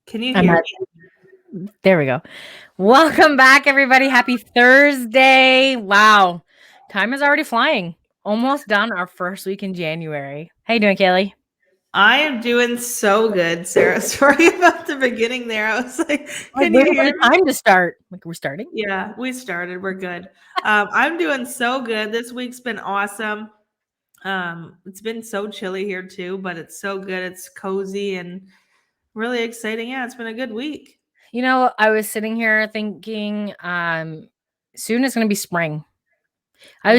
Can you hear me? There we go. Welcome back, everybody. Happy Thursday. Wow. Time is already flying. Almost done our first week in January. How you doing, Kaylee? I am doing so good, Sarah. Sorry about the beginning there. I was like, I was can you waiting for hear the me? time to start. Like, we're starting? Yeah, we started. We're good. I'm doing so good. This week's been awesome. It's been so chilly here too, but it's so good. It's cozy and really exciting. Yeah, it's been a good week. You know, I was sitting here thinking, soon it's gonna be spring. Right? I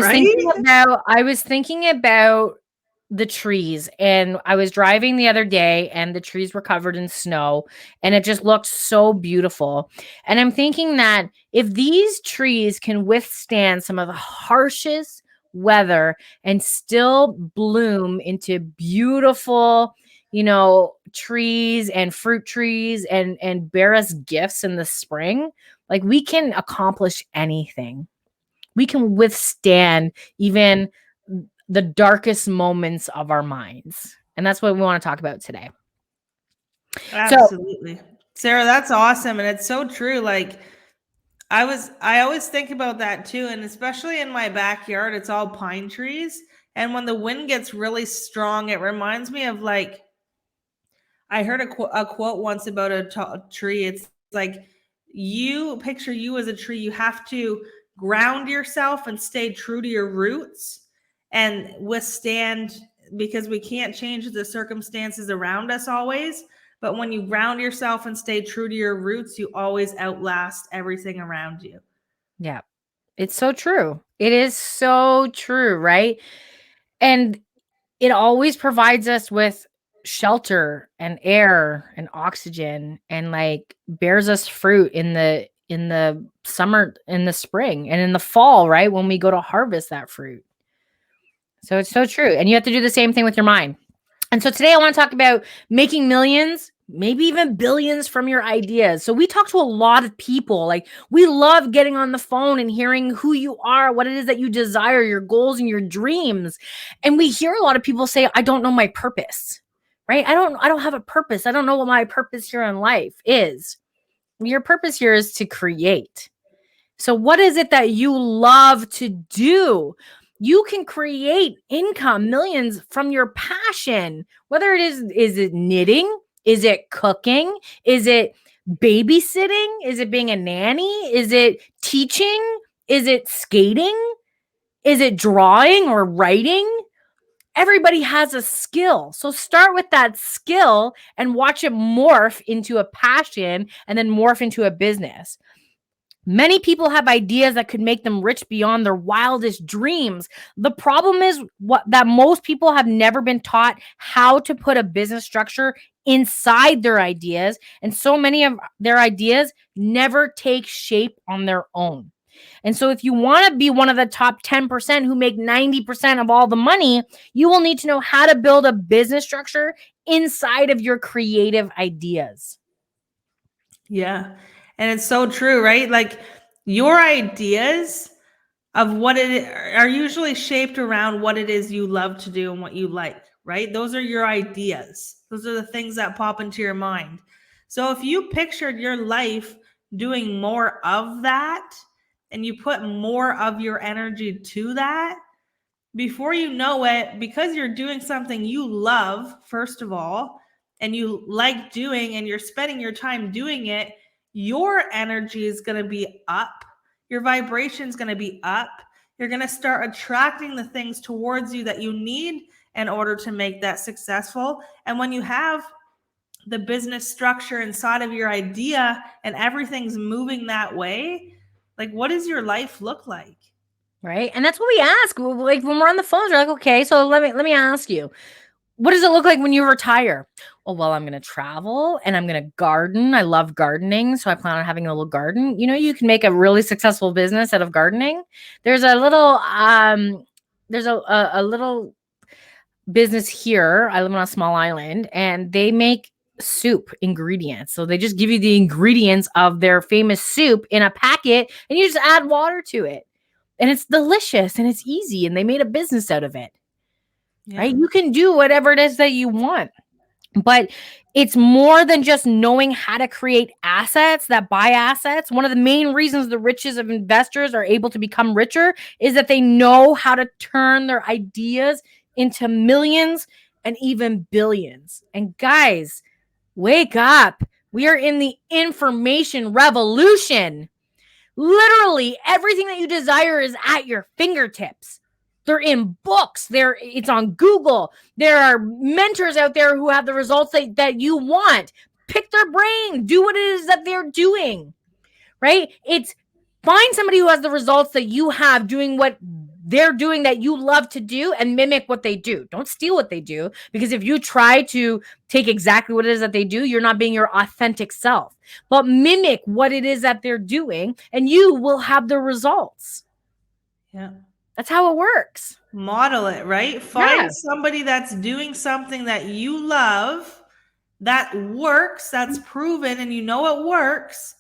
was thinking about the trees, and I was driving the other day and the trees were covered in snow and it just looked so beautiful. And I'm thinking that if these trees can withstand some of the harshest weather and still bloom into beautiful, trees and fruit trees and bear us gifts in the spring, like we can accomplish anything. We can withstand even the darkest moments of our minds. And that's what we want to talk about today. So, Absolutely. Sarah, that's awesome. And it's so true. Like I always think about that too. And especially in my backyard, it's all pine trees. And when the wind gets really strong, it reminds me of like, I heard a quote once about a tree. It's like, you picture you as a tree, you have to ground yourself and stay true to your roots and withstand, because we can't change the circumstances around us always. But when you ground yourself and stay true to your roots, you always outlast everything around you. yeah, it's so true. It is so true, right? And it always provides us with shelter and air and oxygen and like bears us fruit in the summer, in the spring, and in the fall, right? When we go to harvest that fruit. So it's so true. And you have to do the same thing with your mind. And so today I want to talk about making millions, maybe even billions from your ideas. So we talk to a lot of people. Like we love getting on the phone and hearing who you are, what it is that you desire, your goals and your dreams. And we hear a lot of people say, I don't know my purpose. Right? I don't have a purpose. I don't know what my purpose here in life is. Your purpose here is to create. So what is it that you love to do? You can create income, millions from your passion. Whether is it knitting? Is it cooking? Is it babysitting? Is it being a nanny? Is it teaching? Is it skating? Is it drawing or writing? Everybody has a skill. So start with that skill and watch it morph into a passion and then morph into a business. Many people have ideas that could make them rich beyond their wildest dreams. The problem is that most people have never been taught how to put a business structure inside their ideas, and so many of their ideas never take shape on their own. And so if you want to be one of the top 10% who make 90% of all the money, you will need to know how to build a business structure inside of your creative ideas. Yeah. And it's so true, right? Like your ideas of what are usually shaped around what it is you love to do and what you like, right? Those are your ideas. Those are the things that pop into your mind. So if you pictured your life doing more of that and you put more of your energy to that, before you know it, because you're doing something you love, first of all, and you like doing and you're spending your time doing it, your energy is going to be up. Your vibration is going to be up. You're going to start attracting the things towards you that you need in order to make that successful. And when you have the business structure inside of your idea and everything's moving that way, like what does your life look like? Right. And that's what we ask. Like when we're on the phones, we're like, okay, so let me ask you, what does it look like when you retire? Oh, well, I'm going to travel and I'm going to garden. I love gardening. So I plan on having a little garden. You can make a really successful business out of gardening. There's a little, there's a little business here. I live on a small island and they make soup ingredients. So they just give you the ingredients of their famous soup in a packet and you just add water to it. And it's delicious and it's easy and they made a business out of it. Yeah. Right? You can do whatever it is that you want. But it's more than just knowing how to create assets that buy assets. One of the main reasons the richest of investors are able to become richer is that they know how to turn their ideas into millions and even billions. And guys, wake up. We are in the information revolution. Literally everything that you desire is at your fingertips. They're in books. It's on Google. There are mentors out there who have the results that you want. Pick their brain. Do what it is that they're doing. Right? It's find somebody who has the results that you have doing what they're doing that you love to do and mimic what they do. Don't steal what they do, because if you try to take exactly what it is that they do, you're not being your authentic self. But mimic what it is that they're doing and you will have the results. Yeah. That's how it works. Model it, right? Find somebody that's doing something that you love, that works, that's proven, and you know it works,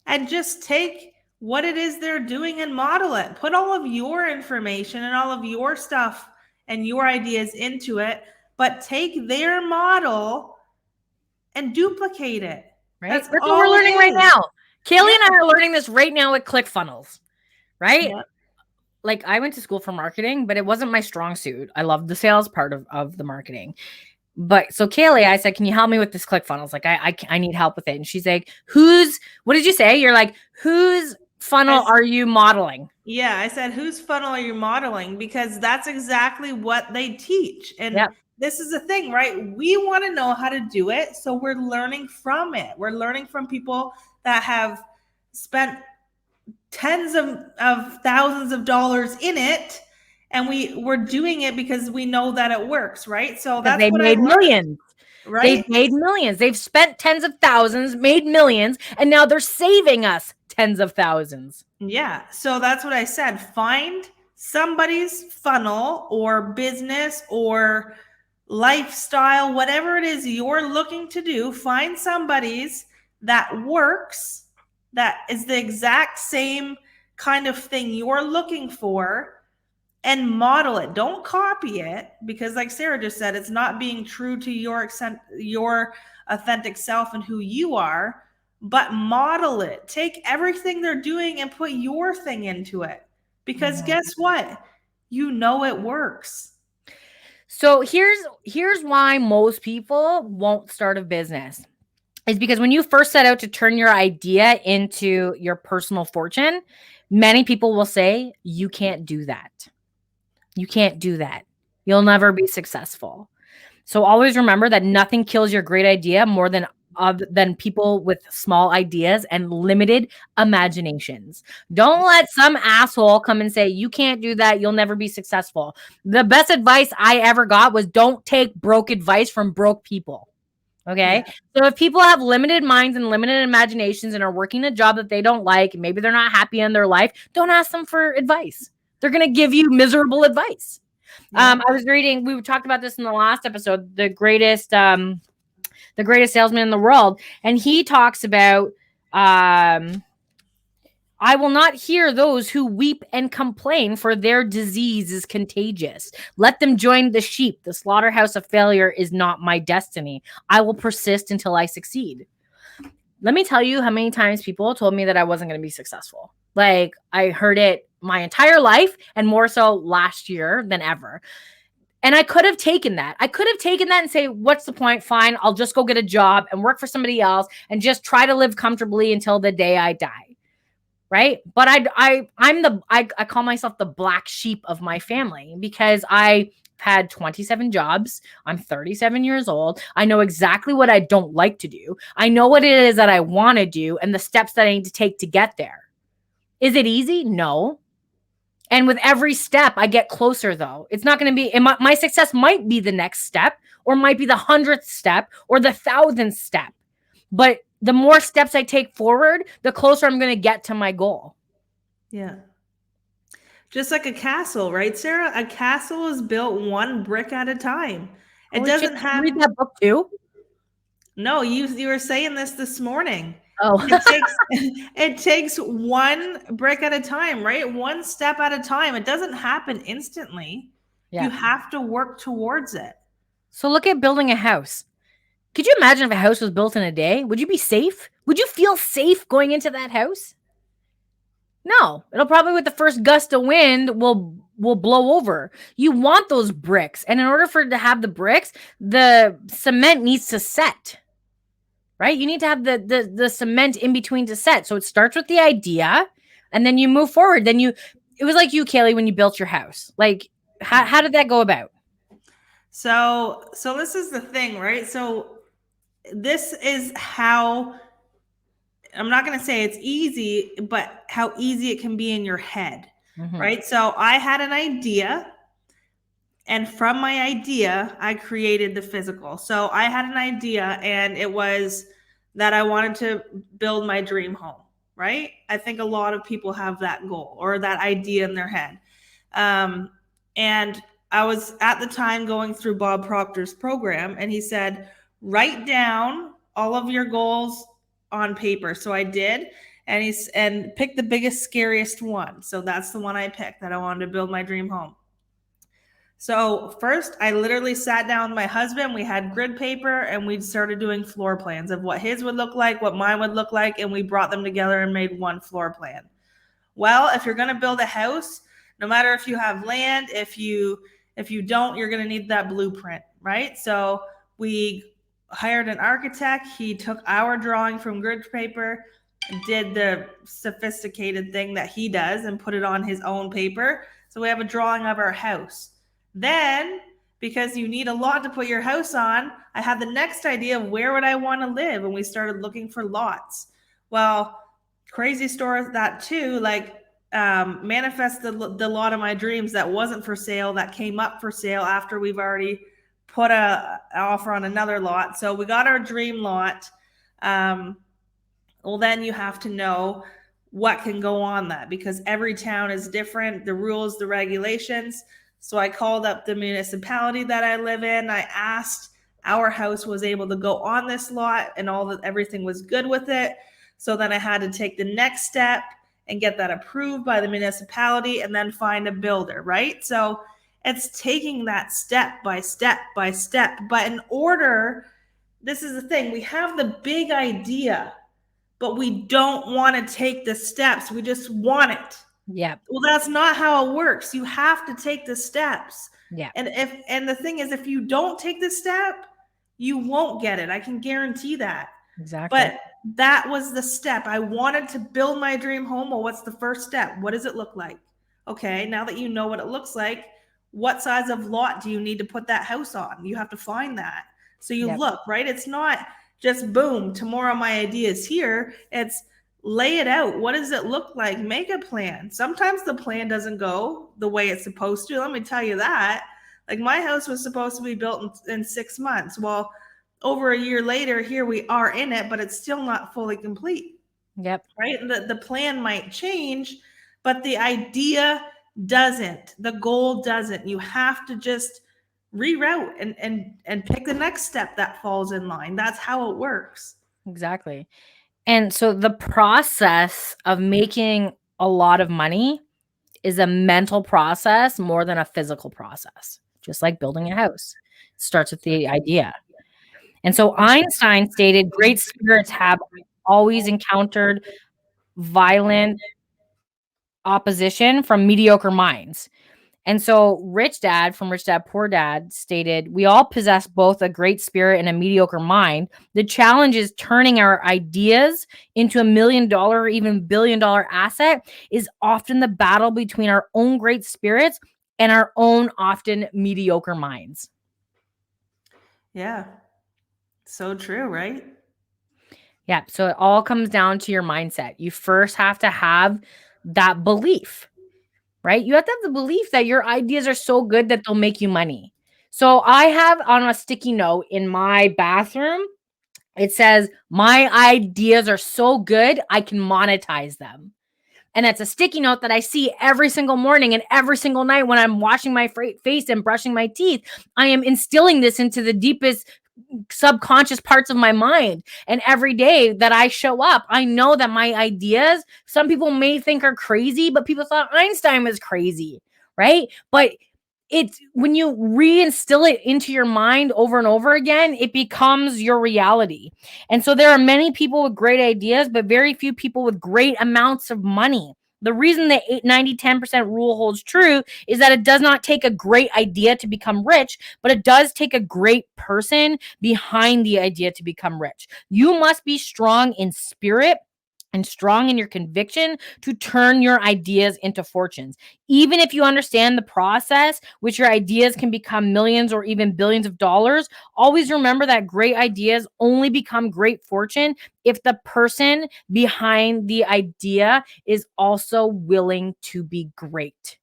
and just take what it is they're doing and model it. Put all of your information and all of your stuff and your ideas into it, but take their model and duplicate it. Right? That's what we're learning right now. Kaylee and I are learning this right now with ClickFunnels, right? Yep. Like I went to school for marketing, but it wasn't my strong suit. I loved the sales part of the marketing. But so Kaylee, I said, can you help me with this ClickFunnels? Like I need help with it. And she's like, what did you say? You're like, whose funnel are you modeling? Yeah. I said, whose funnel are you modeling? Because that's exactly what they teach. And this is the thing, right? We want to know how to do it. So we're learning from it. We're learning from people that have spent tens of thousands of dollars in it, and we're doing it because we know that it works, right? So that's they've made millions, right? They've made millions. They've spent tens of thousands, made millions, and now they're saving us tens of thousands. Yeah. So that's what I said. Find somebody's funnel or business or lifestyle, whatever it is you're looking to do. Find somebody's that works, that is the exact same kind of thing you're looking for, and model it. Don't copy it, because like Sarah just said, it's not being true to your authentic self and who you are, but model it. Take everything they're doing and put your thing into it, because guess what? You know it works. So here's why most people won't start a business. Is because when you first set out to turn your idea into your personal fortune, many people will say, you can't do that. You can't do that. You'll never be successful. So always remember that nothing kills your great idea more than people with small ideas and limited imaginations. Don't let some asshole come and say, you can't do that. You'll never be successful. The best advice I ever got was, don't take broke advice from broke people. Okay. Yeah. So if people have limited minds and limited imaginations and are working a job that they don't like, and maybe they're not happy in their life, don't ask them for advice. They're going to give you miserable advice. Yeah. I was reading, we talked about this in the last episode, the greatest salesman in the world. And he talks about, I will not hear those who weep and complain, for their disease is contagious. Let them join the sheep. The slaughterhouse of failure is not my destiny. I will persist until I succeed. Let me tell you how many times people told me that I wasn't going to be successful. Like, I heard it my entire life, and more so last year than ever. And I could have taken that. And say, what's the point? Fine, I'll just go get a job and work for somebody else and just try to live comfortably until the day I die. Right. But I call myself the black sheep of my family, because I had 27 jobs. I'm 37 years old. I know exactly what I don't like to do. I know what it is that I want to do and the steps that I need to take to get there. Is it easy? No. And with every step, I get closer, though. It's not going to be, my success might be the next step, or might be the 100th step, or the 1,000th step. But the more steps I take forward, the closer I'm going to get to my goal. Yeah. Just like a castle, right, Sarah? A castle is built one brick at a time. It doesn't have. Read that book too? No, you were saying this morning. Oh, it takes one brick at a time, right? One step at a time. It doesn't happen instantly. Yeah. You have to work towards it. So look at building a house. Could you imagine if a house was built in a day? Would you be safe? Would you feel safe going into that house? No, it'll probably with the first gust of wind will blow over. You want those bricks, and in order for it to have the bricks, the cement needs to set. Right? You need to have the cement in between to set. So it starts with the idea, and then you move forward. Then it was like you, Kaylee, when you built your house. Like, how did that go about? So this is the thing, right? So this is how, I'm not going to say it's easy, but how easy it can be in your head, right? So I had an idea, and from my idea, I created the physical. So I had an idea, and it was that I wanted to build my dream home, right? I think a lot of people have that goal or that idea in their head. And I was at the time going through Bob Proctor's program, and he said, write down all of your goals on paper. So I did, and pick the biggest, scariest one. So that's the one I picked, that I wanted to build my dream home. So first, I literally sat down with my husband. We had grid paper, and we started doing floor plans of what his would look like, what mine would look like, and we brought them together and made one floor plan. Well, if you're going to build a house, no matter if you have land, if you don't, you're going to need that blueprint, right? So we hired an architect. He took our drawing from grid paper, did the sophisticated thing that he does, and put it on his own paper. So we have a drawing of our house. Then, because you need a lot to put your house on, I had the next idea of where would I want to live, and we started looking for lots. Well, crazy story that too, like manifest the lot of my dreams that wasn't for sale, that came up for sale after we've already put an offer on another lot. So we got our dream lot. Well, then you have to know what can go on that, because every town is different, the rules, the regulations. So I called up the municipality that I live in. I asked, our house was able to go on this lot, and everything was good with it. So then I had to take the next step and get that approved by the municipality, and then find a builder, right? So it's taking that step by step by step. But in order, this is the thing, we have the big idea, but we don't want to take the steps. We just want it. Yeah. Well, that's not how it works. You have to take the steps. Yeah. And the thing is, if you don't take the step, you won't get it. I can guarantee that. Exactly. But that was the step. I wanted to build my dream home. Well, what's the first step? What does it look like? Okay, now that you know what it looks like, what size of lot do you need to put that house on? You have to find that. So you look, right? It's not just boom, tomorrow my idea is here. It's lay it out. What does it look like? Make a plan. Sometimes the plan doesn't go the way it's supposed to. Let me tell you that. Like, my house was supposed to be built in 6 months. Well, over a year later, here we are in it, but it's still not fully complete. Yep. Right? The plan might change, but the idea doesn't. The goal doesn't. You have to just reroute and pick the next step that falls in line. That's how it works. Exactly. And so the process of making a lot of money is a mental process more than a physical process, just like building a house. It starts with the idea. And so Einstein stated, great spirits have always encountered violent opposition from mediocre minds. And so Rich Dad from Rich Dad Poor Dad stated, we all possess both a great spirit and a mediocre mind. The challenge is turning our ideas into $1 million or even $1 billion asset is often the battle between our own great spirits and our own often mediocre minds. Yeah. So true, right? Yeah. So it all comes down to your mindset. You first have to have that belief. Right? You have to have the belief that your ideas are so good that they'll make you money. So I have on a sticky note in my bathroom, it says, my ideas are so good, I can monetize them. And that's a sticky note that I see every single morning and every single night when I'm washing my face and brushing my teeth. I am instilling this into the deepest subconscious parts of my mind. And every day that I show up, I know that my ideas, some people may think are crazy, but people thought Einstein was crazy, right? But it's when you reinstill it into your mind over and over again, it becomes your reality. And so there are many people with great ideas, but very few people with great amounts of money. The reason the 90-10% rule holds true is that it does not take a great idea to become rich, but it does take a great person behind the idea to become rich. You must be strong in spirit and strong in your conviction to turn your ideas into fortunes. Even if you understand the process, which your ideas can become millions or even billions of dollars, always remember that great ideas only become great fortune if the person behind the idea is also willing to be great.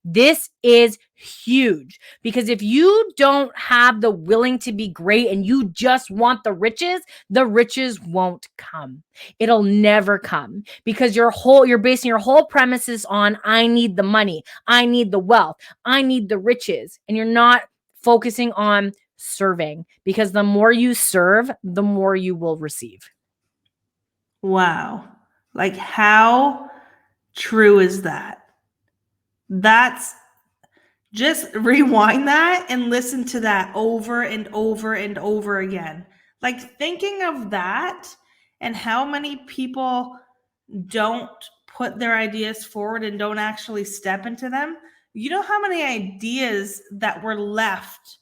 This is huge because if you don't have the willing to be great and you just want the riches won't come. It'll never come because you're basing your whole premises on I need the money, I need the wealth, I need the riches, and you're not focusing on serving because the more you serve, the more you will receive. Wow. Like, how true is that? That's just rewind that and listen to that over and over and over again. Like, thinking of that and how many people don't put their ideas forward and don't actually step into them. You know how many ideas that were left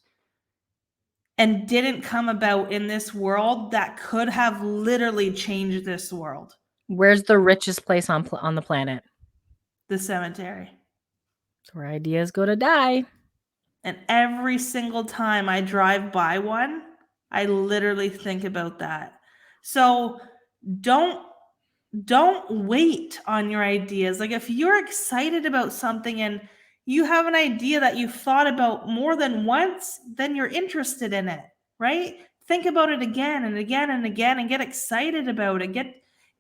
and didn't come about in this world that could have literally changed this world? Where's the richest place on the planet? The cemetery. It's where ideas go to die. And every single time I drive by one, I literally think about that. So don't wait on your ideas. Like, if you're excited about something and you have an idea that you've thought about more than once, then you're interested in it, right? Think about it again and again and again and get excited about it.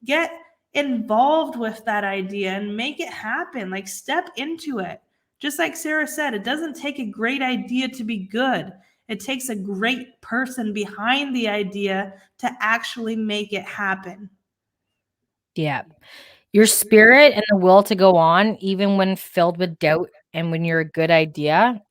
Get involved with that idea and make it happen. Like, step into it. Just like Sarah said, it doesn't take a great idea to be good. It takes a great person behind the idea to actually make it happen. Yeah. Your spirit and the will to go on, even when filled with doubt and when you're a good idea,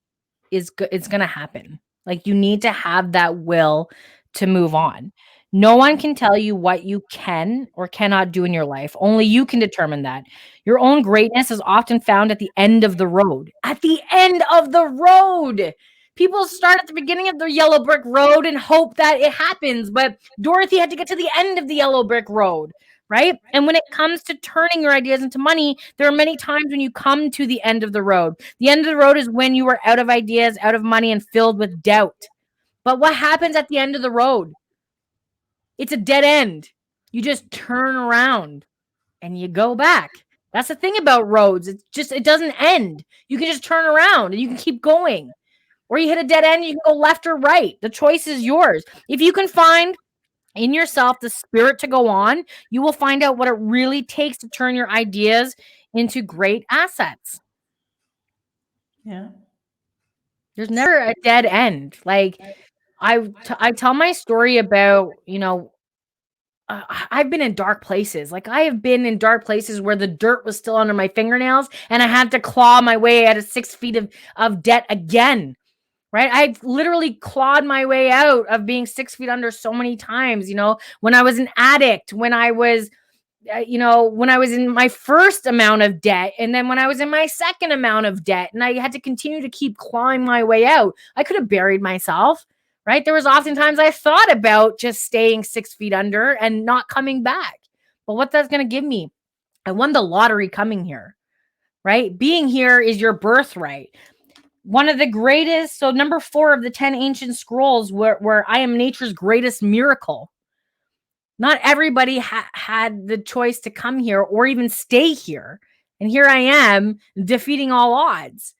it's gonna happen. Like, you need to have that will to move on. No one can tell you what you can or cannot do in your life. Only you can determine that. Your own greatness is often found at the end of the road. At the end of the road. People start at the beginning of the yellow brick road and hope that it happens, but Dorothy had to get to the end of the yellow brick road. Right? And when it comes to turning your ideas into money, there are many times when you come to the end of the road. The end of the road is when you are out of ideas, out of money, and filled with doubt. But what happens at the end of the road? It's a dead end. You just turn around and you go back. That's the thing about roads. It doesn't end. You can just turn around and you can keep going. Or you hit a dead end, you can go left or right. The choice is yours. If you can find in yourself the spirit to go on, you will find out what it really takes to turn your ideas into great assets. Yeah. There's never a dead end. Like, I tell my story about, I've been in dark places. Like, I have been in dark places where the dirt was still under my fingernails and I had to claw my way out of 6 feet of debt again. Right? I've literally clawed my way out of being 6 feet under so many times, when I was an addict, when I was, when I was in my first amount of debt, and then when I was in my second amount of debt, and I had to continue to keep clawing my way out. I could have buried myself, right? There was oftentimes I thought about just staying 6 feet under and not coming back. But what that's going to give me, I won the lottery coming here, right? Being here is your birthright. One of the greatest, so number 4 of the 10 ancient scrolls where I am nature's greatest miracle. Not everybody had the choice to come here or even stay here. And here I am defeating all odds.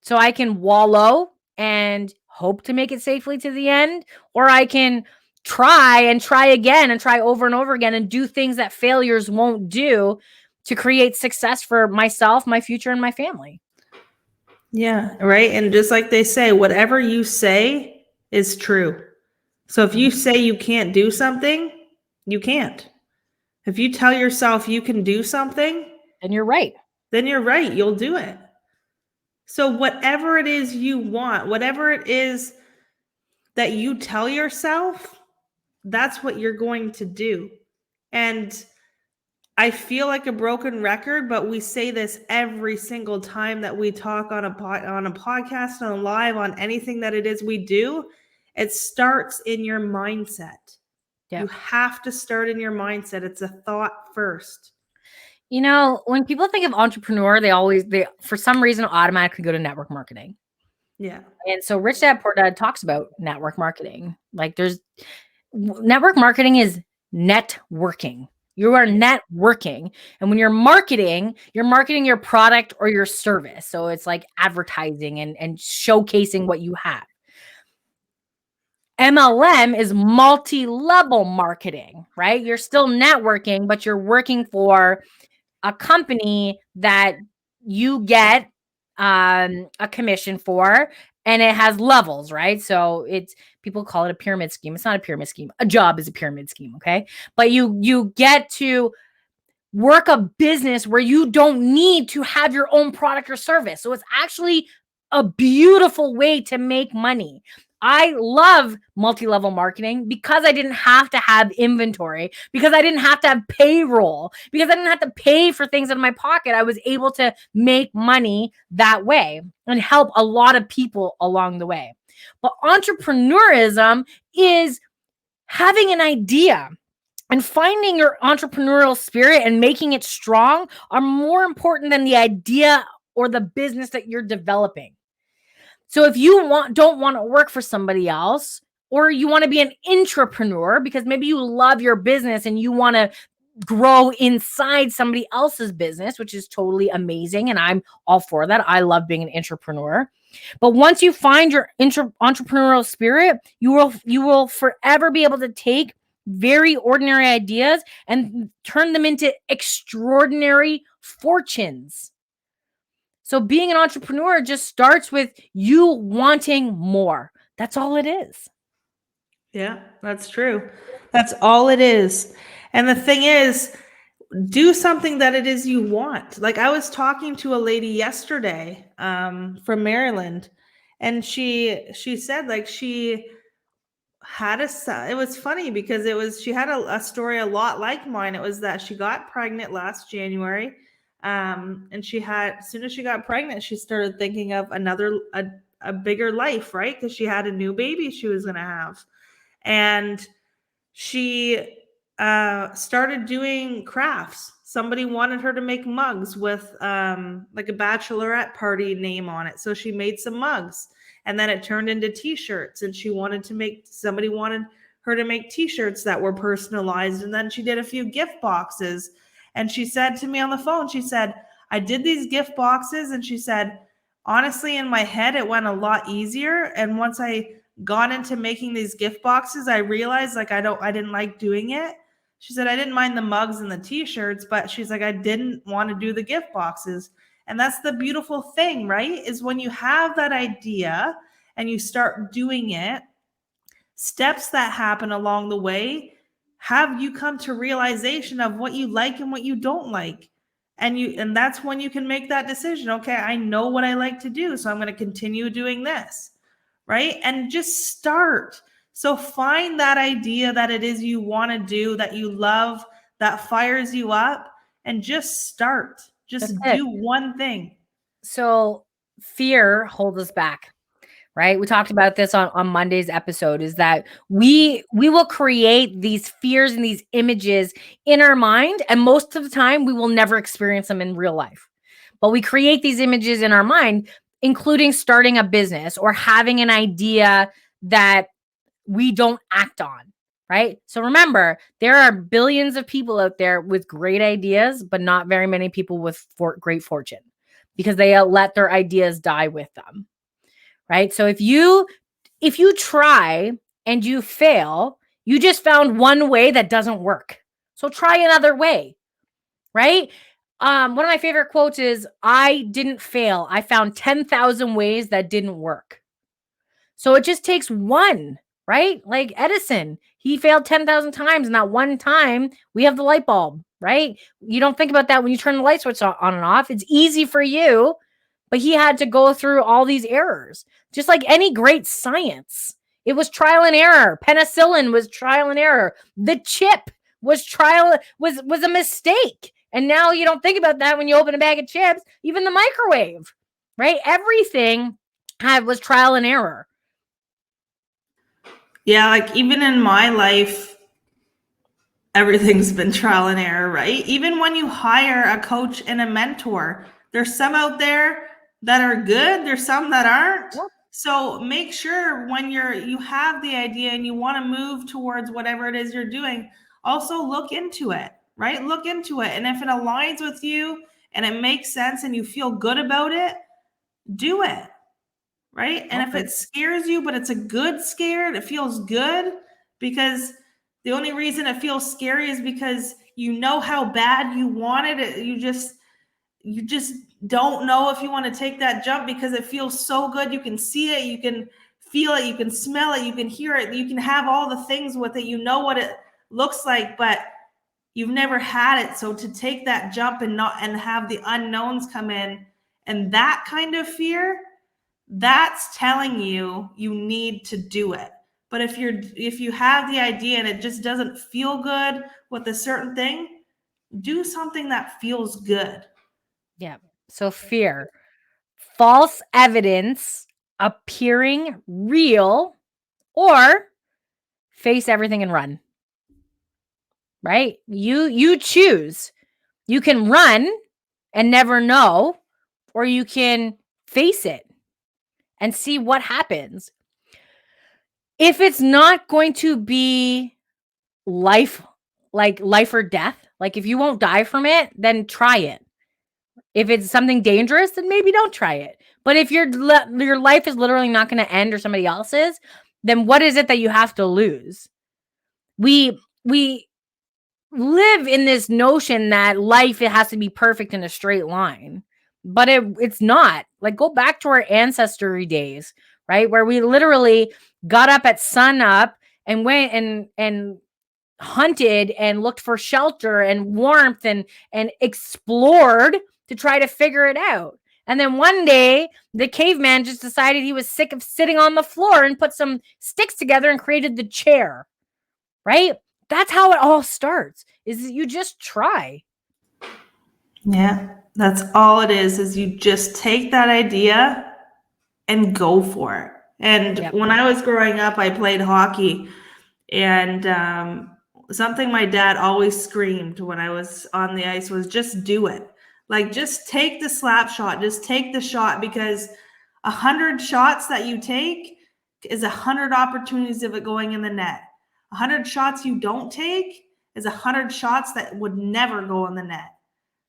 So I can wallow and hope to make it safely to the end, or I can try again and try over and over again and do things that failures won't do to create success for myself, my future, and my family. Yeah, right. And just like they say, whatever you say is true. So if you say you can't do something, you can't. If you tell yourself you can do something, then you're right. Then you're right. You'll do it. So whatever it is you want, whatever it is that you tell yourself, that's what you're going to do. And I feel like a broken record, but we say this every single time that we talk on a podcast, on a live, on anything that it is we do. It starts in your mindset. Yeah. You have to start in your mindset. It's a thought first. You know, when people think of entrepreneur, they for some reason automatically go to network marketing. Yeah. And so Rich Dad Poor Dad talks about network marketing. Like network marketing is networking. You are networking. And when you're marketing your product or your service. So it's like advertising and showcasing what you have. MLM is multi-level marketing, right? You're still networking, but you're working for a company that you get a commission for, and it has levels, right? So people call it a pyramid scheme. It's not a pyramid scheme. A job is a pyramid scheme, okay? But you get to work a business where you don't need to have your own product or service. So it's actually a beautiful way to make money. I love multi-level marketing because I didn't have to have inventory, because I didn't have to have payroll, because I didn't have to pay for things in my pocket. I was able to make money that way and help a lot of people along the way. But entrepreneurism is having an idea and finding your entrepreneurial spirit and making it strong are more important than the idea or the business that you're developing. So if you don't want to work for somebody else, or you want to be an intrapreneur because maybe you love your business and you want to grow inside somebody else's business, which is totally amazing. And I'm all for that. I love being an intrapreneur. But once you find your entrepreneurial spirit, you will forever be able to take very ordinary ideas and turn them into extraordinary fortunes. So being an entrepreneur just starts with you wanting more. That's all it is. Yeah, that's true. That's all it is. And the thing is, do something that it is you want. Like I was talking to a lady yesterday from Maryland, and she said like she had it was funny because she had a story a lot like mine. It was that she got pregnant last January, and as soon as she got pregnant, she started thinking of a bigger life, right? Because she had a new baby she was gonna have, and she started doing crafts. Somebody wanted her to make mugs with like a bachelorette party name on it, so she made some mugs. And then it turned into t-shirts, and somebody wanted her to make t-shirts that were personalized. And then she did a few gift boxes. And she said to me on the phone, she said, I did these gift boxes. And she said, honestly, in my head, it went a lot easier. And once I got into making these gift boxes, I realized like I didn't like doing it. She said, I didn't mind the mugs and the t-shirts, but she's like, I didn't want to do the gift boxes. And that's the beautiful thing, right? Is when you have that idea and you start doing it, steps that happen along the way have you come to realization of what you like and what you don't like. And that's when you can make that decision. Okay, I know what I like to do, so I'm going to continue doing this, right? And just start. So find that idea that it is you want to do, that you love, that fires you up, and just start. Just do one thing. So fear holds us back, right? We talked about this on Monday's episode, is that we will create these fears and these images in our mind. And most of the time we will never experience them in real life. But we create these images in our mind, including starting a business or having an idea that we don't act on, right? So remember, there are billions of people out there with great ideas, but not very many people with great fortune because they let their ideas die with them, right? So if you try and you fail, you just found one way that doesn't work. So try another way, right? One of my favorite quotes is, I didn't fail. I found 10,000 ways that didn't work. So it just takes one, right? Like Edison, he failed 10,000 times, and that one time we have the light bulb, right? You don't think about that when you turn the light switch on and off. It's easy for you but he had to go through all these errors. Just like any great science, it was trial and error. Penicillin was trial and error. The chip was a mistake. And now you don't think about that when you open a bag of chips, even the microwave, right? Everything was trial and error. Yeah, like even in my life, everything's been trial and error, right? Even when you hire a coach and a mentor, there's some out there that are good, there's some that aren't. Yep. So make sure when you have the idea and you want to move towards whatever it is you're doing, also look into it, right? Look into it. And if it aligns with you and it makes sense and you feel good about it, do it. Right? And if it scares you, but it's a good scare, it feels good, because the only reason it feels scary is because you know how bad you want it. You just don't know if you want to take that jump because it feels so good. You can see it, you can feel it, you can smell it, you can hear it, you can have all the things with it. You know what it looks like, but you've never had it. So to take that jump and have the unknowns come in, and that kind of fear, that's telling you need to do it. But if you have the idea and it just doesn't feel good with a certain thing, do something that feels good. Yeah. So fear, false evidence appearing real, or face everything and run. Right? You choose. You can run and never know, or you can face it and see what happens. If it's not going to be life or death, like if you won't die from it, then try it. If it's something dangerous, then maybe don't try it. But if your life is literally not going to end or somebody else's, then what is it that you have to lose? We live in this notion that life, it has to be perfect in a straight line, but it's not. Like, go back to our ancestry days, right? Where we literally got up at sun up and went and hunted and looked for shelter and warmth and explored to try to figure it out. And then one day, the caveman just decided he was sick of sitting on the floor and put some sticks together and created the chair, right? That's how it all starts, is that you just try. Yeah, that's all it is you just take that idea and go for it. And when I was growing up, I played hockey, and something my dad always screamed when I was on the ice was just do it. Like, just take the slap shot, just take the shot, because 100 shots that you take is 100 opportunities of it going in the net. 100 shots you don't take is 100 shots that would never go in the net.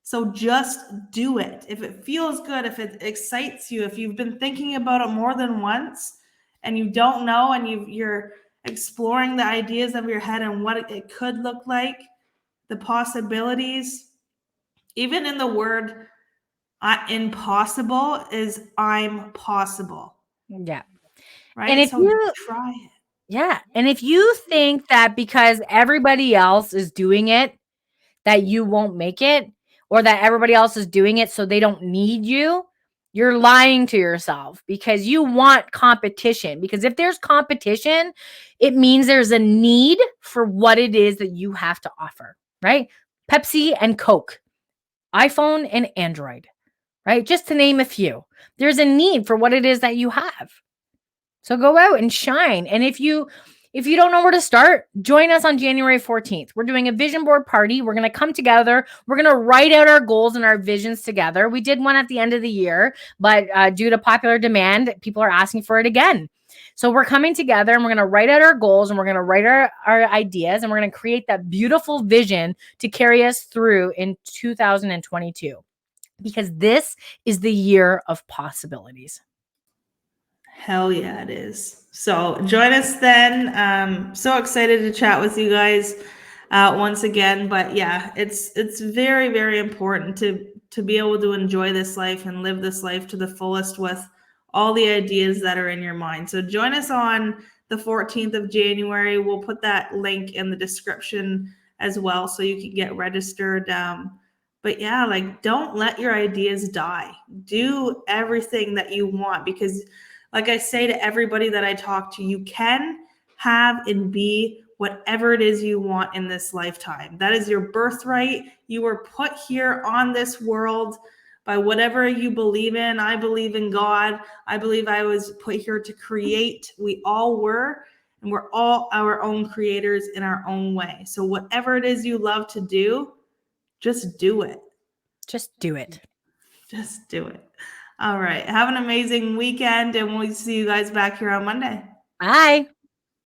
So just do it. If it feels good, if it excites you, if you've been thinking about it more than once and you don't know, and you're exploring the ideas of your head and what it could look like, the possibilities, even in the word impossible is I'm possible. Yeah. Right. And if so you try it. Yeah. And if you think that because everybody else is doing it, that you won't make it, or that everybody else is doing it so they don't need you, you're lying to yourself, because you want competition. Because if there's competition, it means there's a need for what it is that you have to offer, right? Pepsi and Coke, iPhone and Android, right? Just to name a few. There's a need for what it is that you have. So go out and shine. And if you don't know where to start, join us on January 14th. We're doing a vision board party. We're going to come together. We're going to write out our goals and our visions together. We did one at the end of the year, but due to popular demand, people are asking for it again. So we're coming together and we're going to write out our goals, and we're going to write our ideas, and we're going to create that beautiful vision to carry us through in 2022, because this is the year of possibilities. Hell yeah, it is. So join us then. So excited to chat with you guys once again. But yeah, it's very, very important to be able to enjoy this life and live this life to the fullest with all the ideas that are in your mind. So join us on the 14th of January. We'll put that link in the description as well, so you can get registered But yeah, like don't let your ideas die. Do everything that you want, because like I say to everybody that I talk to, you can have and be whatever it is you want in this lifetime. That is your birthright. You were put here on this world by whatever you believe in. I believe in God. I believe I was put here to create. We all were, and we're all our own creators in our own way. So whatever it is you love to do, just do it. Just do it. Just do it. All right. Have an amazing weekend, and we'll see you guys back here on Monday. Bye.